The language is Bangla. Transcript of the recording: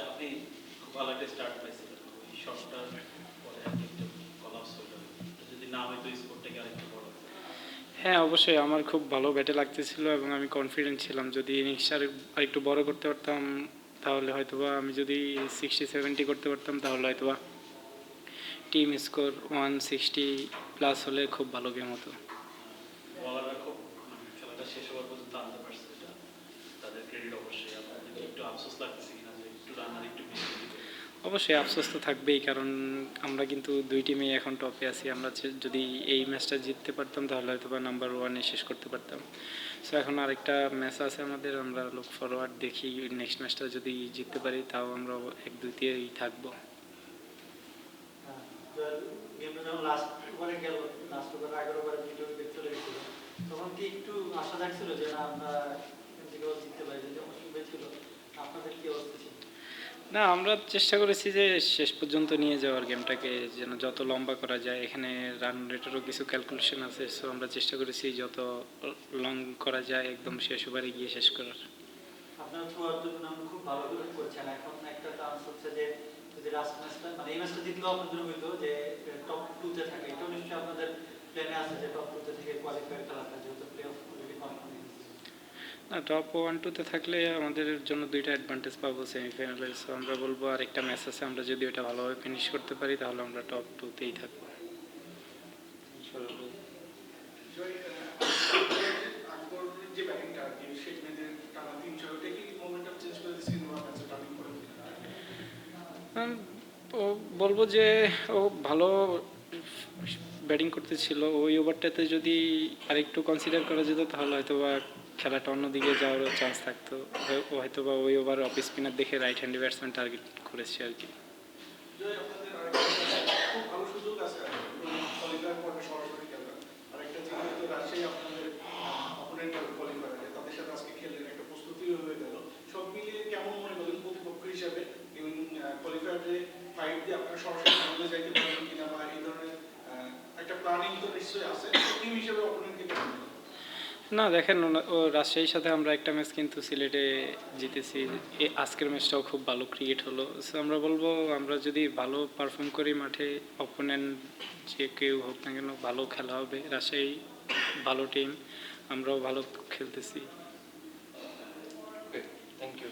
আপনি খুব ভালো একটা স্টার্ট পাইছিলেন ওই শটটার পরে আর কি একটু কলাপস হলো, যদি না হয়তো স্কোরটাকে আরেকটু বড় হতো। হ্যাঁ, অবশ্যই আমার খুব ভালো ব্যাটে লাগতেছিল এবং আমি কনফিডেন্ট ছিলাম যদি ইনিংসটা আরেকটু বড় করতে পারতাম তাহলে হয়তোবা আমি যদি 60-70 করতে পারতাম তাহলে হয়তোবা টিম স্কোর 160+ হলে খুব ভালো গেম হতো। বলাররা খুব মানে খেলাটা শেষ হওয়ার পর্যন্ত আনতে পারছে, এটা তাদের ক্রেডিট অবশ্যই। আপনার যদি একটু আফসোস লাগতেছে কিনা যে একটু রান আর একটু বেশি দিতে? অবশ্যই আফসোস তো থাকবেই, কারণ আমরা কিন্তু দুই টিমেই এখন টপে আছি। আমরা যদি এই ম্যাচটা জিততে পারতাম তাহলে হয়তো বা নাম্বার ওয়ানে শেষ করতে পারতাম। সো এখন আরেকটা ম্যাচ আছে আমাদের, আমরা লুক ফরওয়ার্ড দেখি নেক্সট ম্যাচটা যদি জিততে পারি তাও আমরা 1-2-তেই থাকবো। গেমটা যখন লাস্ট ওভারে গেল, লাস্ট ওভারে 11 ওভারে 2 উইকেট চলে গেছিল, তখন কি একটু আশা থাকছিল যে না আমরা এখান থেকে জিততে পারি? যদি অসুবিধা ছিল, আপনাদের কি অবস্থা ছিল? না, আমরা চেষ্টা করেছি যে শেষ পর্যন্ত নিয়ে যাওয়ার গেমটাকে, যেন যত লম্বা করা যায়। এখানে রান রেটেরও কিছু ক্যালকুলেশন আছে, সো আমরা চেষ্টা করেছি যত লং করা যায় একদম শেষ ওভারে গিয়ে শেষ করার। আপনারা থ্রু আউট দ্য টুর্নামেন্ট খুব ভালো করে করছেন। এখন একটা চান্স হচ্ছে যে যদি লাস্ট ম্যাচটা মানে এই ম্যাচটা জিতলেও আপনাদের হইতো যে টপ 2 তে থাকে, এটাও নিশ্চয়ই আপনাদের প্ল্যানে আছে যে টপ 2 তে থেকে কোয়ালিফাই খেলাটা, যেহেতু প্লে অফ অলরেডি কনফার্ম হয়ে গেছে। না, টপ 1-2-তে থাকলে আমাদের জন্য দুইটা অ্যাডভান্টেজ পাবো সেমিফাইনালে। সো আমরা বলবো আরেকটা ম্যাচ আছে, আমরা যদি ওটা ভালোভাবে ফিনিশ করতে পারি তাহলে আমরা টপ 2-তেই থাকবো। যে ব্যাটিংটা আর কি শেখ মেহেদীর টানা 300 ওটা কি মোমেন্টাম চেঞ্জ করে দিয়েছে কিংবা ম্যাচে টার্নিং করে দিয়েছে? ও বলবো যে ও ভালো ব্যাটিং করতেছিল, ওই ওভারটাতে যদি আরেকটু কনসিডার করা যেত তাহলে হয়তো বা খেলাটা অন্যদিকে যাওয়ারও চান্স থাকতো। ও হয়তো বা ওই ওভার অফ স্পিনার দেখে রাইট হ্যান্ডি ব্যাটসম্যান টার্গেট করেছে আর কি। আপনাদের আরেকটা খুব ভালো সুযোগ আছে কোয়ালিফায়ার পর্বে সরাসরি খেলা। আরেকটা যেহেতু রাজশাহী আপনাদের অপোনেন্ট কোয়ালিফায়ার আছে, তাদের সাথে আজকে খেললেন, একটা প্রস্তুতিও হয়ে গেল। সব মিলিয়ে কেমন মনে করেন প্রতিপক্ষ হিসাবে এবং কোয়ালিফায়ারে ফাইট দিয়ে আপনারা সরাসরি ফাইনালে যাইতে পারবেন কিনা, বা এই ধরনের একটা প্ল্যানিং তো নিশ্চয়ই আছে, টিম হিসেবে অপোনেন্টকে কেমন? না দেখেন, ও রাজশাহীর সাথে আমরা একটা ম্যাচ কিন্তু সিলেটে জিতেছি। আজকের ম্যাচটাও খুব ভালো ক্রিকেট হলো। সো আমরা বলবো আমরা যদি ভালো পারফর্ম করি মাঠে, অপোনেন্ট যে কেউ হোক না কেন ভালো খেলা হবে। রাজশাহী ভালো টিম, আমরাও ভালো খেলতেছি। Thank you.